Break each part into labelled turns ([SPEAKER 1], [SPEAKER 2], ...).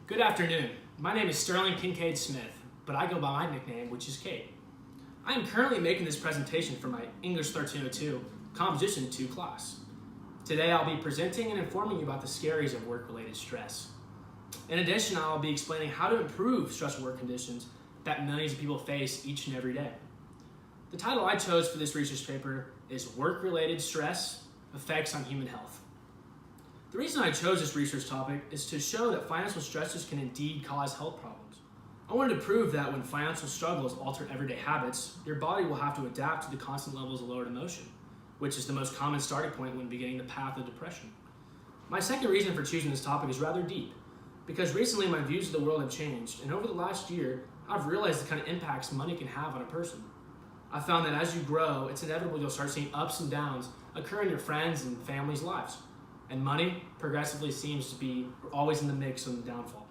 [SPEAKER 1] Good afternoon. My name is Sterling Kincaid Smith, but I go by my nickname, which is Kate. I am currently making this presentation for my English 1302 Composition 2 class. Today I'll be presenting and informing you about the scaries of work-related stress. In addition, I'll be explaining how to improve stressful work conditions that millions of people face each and every day. The title I chose for this research paper is Work-Related Stress, Effects on Human Health. The reason I chose this research topic is to show that financial stresses can indeed cause health problems. I wanted to prove that when financial struggles alter everyday habits, your body will have to adapt to the constant levels of lowered emotion, which is the most common starting point when beginning the path of depression. My second reason for choosing this topic is rather deep, because recently my views of the world have changed, and over the last year, I've realized the kind of impacts money can have on a person. I found that as you grow, it's inevitable you'll start seeing ups and downs occur in your friends' and family's lives. And money progressively seems to be always in the mix on the downfall.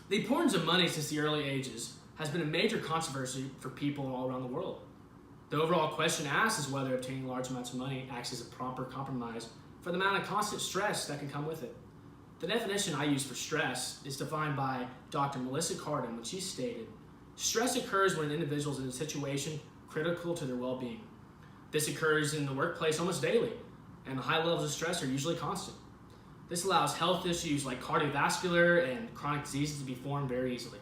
[SPEAKER 1] The importance of money since the early ages has been a major controversy for people all around the world. The overall question asked is whether obtaining large amounts of money acts as a proper compromise for the amount of constant stress that can come with it. The definition I use for stress is defined by Dr. Melissa Cardin, which she stated, "Stress occurs when an individual is in a situation critical to their well-being. This occurs in the workplace almost daily, and the high levels of stress are usually constant. This allows health issues like cardiovascular and chronic diseases to be formed very easily."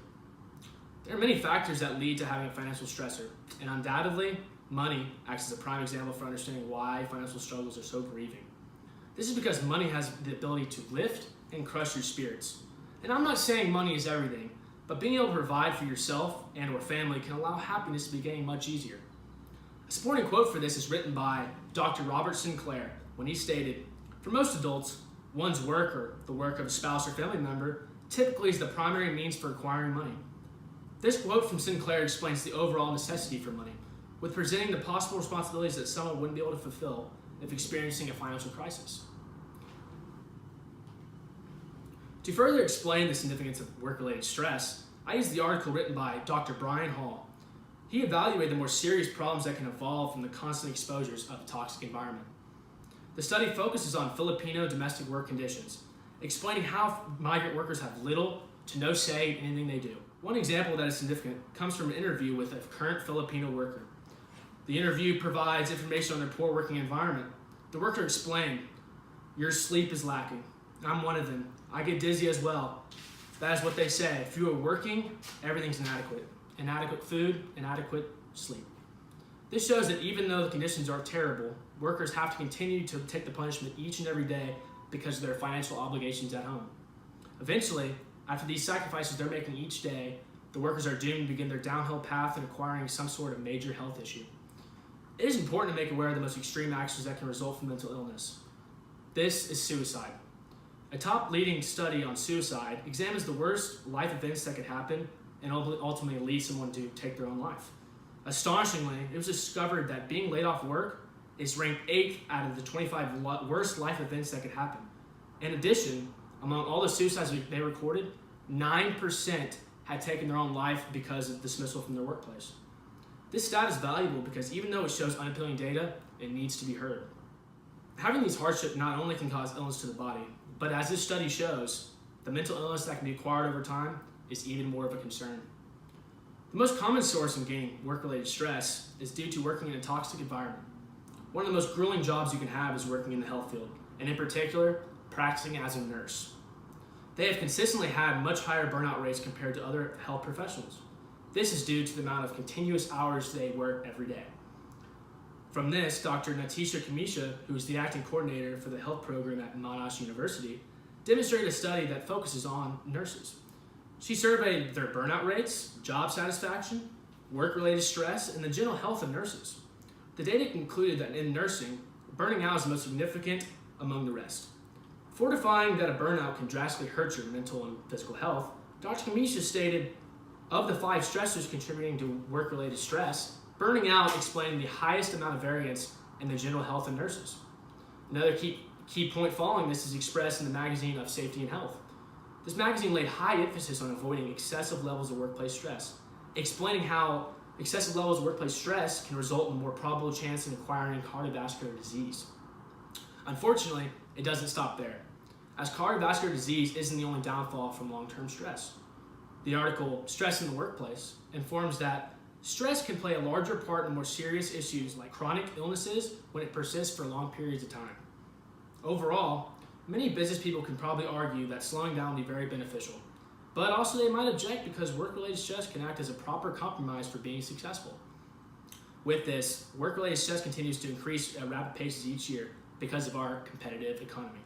[SPEAKER 1] There are many factors that lead to having a financial stressor, and undoubtedly, money acts as a prime example for understanding why financial struggles are so grieving. This is because money has the ability to lift and crush your spirits. And I'm not saying money is everything, but being able to provide for yourself and or family can allow happiness to be gained much easier. A supporting quote for this is written by Dr. Robert Sinclair, when he stated, "For most adults, one's work or the work of a spouse or family member typically is the primary means for acquiring money." This quote from Sinclair explains the overall necessity for money, with presenting the possible responsibilities that someone wouldn't be able to fulfill if experiencing a financial crisis. To further explain the significance of work-related stress, I used the article written by Dr. Brian Hall. He evaluated the more serious problems that can evolve from the constant exposures of a toxic environment. The study focuses on Filipino domestic work conditions, explaining how migrant workers have little to no say in anything they do. One example that is significant comes from an interview with a current Filipino worker. The interview provides information on their poor working environment. The worker explained, "Your sleep is lacking. I'm one of them. I get dizzy as well. That is what they say. If you are working, everything's inadequate. Inadequate food, inadequate sleep." This shows that even though the conditions are terrible, workers have to continue to take the punishment each and every day because of their financial obligations at home. Eventually, after these sacrifices they're making each day, the workers are doomed to begin their downhill path in acquiring some sort of major health issue. It is important to make aware of the most extreme actions that can result from mental illness. This is suicide. A top leading study on suicide examines the worst life events that could happen and ultimately lead someone to take their own life. Astonishingly, it was discovered that being laid off work is ranked 8th out of the 25 worst life events that could happen. In addition, among all the suicides they recorded, 9% had taken their own life because of dismissal from their workplace. This stat is valuable because even though it shows unappealing data, it needs to be heard. Having these hardships not only can cause illness to the body, but as this study shows, the mental illness that can be acquired over time is even more of a concern. The most common source of gaining work-related stress is due to working in a toxic environment. One of the most grueling jobs you can have is working in the health field, and in particular, practicing as a nurse. They have consistently had much higher burnout rates compared to other health professionals. This is due to the amount of continuous hours they work every day. From this, Dr. Natisha Kamisha, who is the acting coordinator for the health program at Monash University, demonstrated a study that focuses on nurses. She surveyed their burnout rates, job satisfaction, work-related stress, and the general health of nurses. The data concluded that in nursing, burning out is the most significant among the rest. Fortifying that a burnout can drastically hurt your mental and physical health, Dr. Kamisha stated, of the 5 stressors contributing to work-related stress, burning out explained the highest amount of variance in the general health of nurses. Another key point following this is expressed in the magazine of Safety and Health. This magazine laid high emphasis on avoiding excessive levels of workplace stress, explaining how excessive levels of workplace stress can result in a more probable chance in acquiring cardiovascular disease. Unfortunately, it doesn't stop there. as cardiovascular disease isn't the only downfall from long-term stress. The article, Stress in the Workplace, informs that stress can play a larger part in more serious issues like chronic illnesses when it persists for long periods of time. Overall, many business people can probably argue that slowing down would be very beneficial, but also they might object because work-related stress can act as a proper compromise for being successful. With this, work-related stress continues to increase at rapid paces each year because of our competitive economy.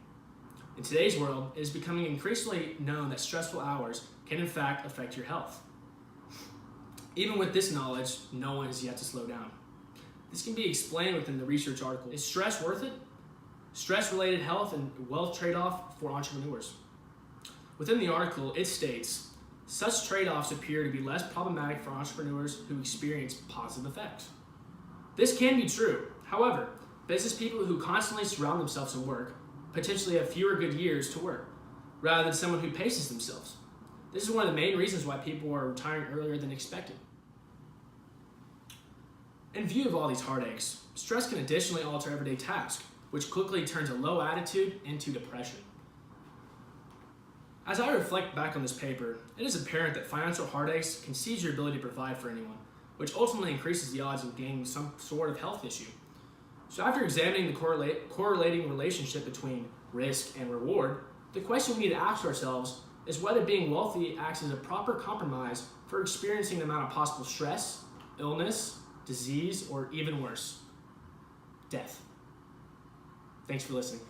[SPEAKER 1] In today's world, it is becoming increasingly known that stressful hours can in fact affect your health. Even with this knowledge, no one has yet to slow down. This can be explained within the research article. Is stress worth it? Stress-related health and wealth trade-off for entrepreneurs. Within the article, it states, such trade-offs appear to be less problematic for entrepreneurs who experience positive effects. This can be true. However, business people who constantly surround themselves in work potentially have fewer good years to work, rather than someone who paces themselves. This is one of the main reasons why people are retiring earlier than expected. In view of all these heartaches, stress can additionally alter everyday tasks, which quickly turns a low attitude into depression. As I reflect back on this paper, it is apparent that financial heartaches can seize your ability to provide for anyone, which ultimately increases the odds of gaining some sort of health issue. So after examining the correlating relationship between risk and reward, the question we need to ask ourselves is whether being wealthy acts as a proper compromise for experiencing the amount of possible stress, illness, disease, or even worse, death. Thanks for listening.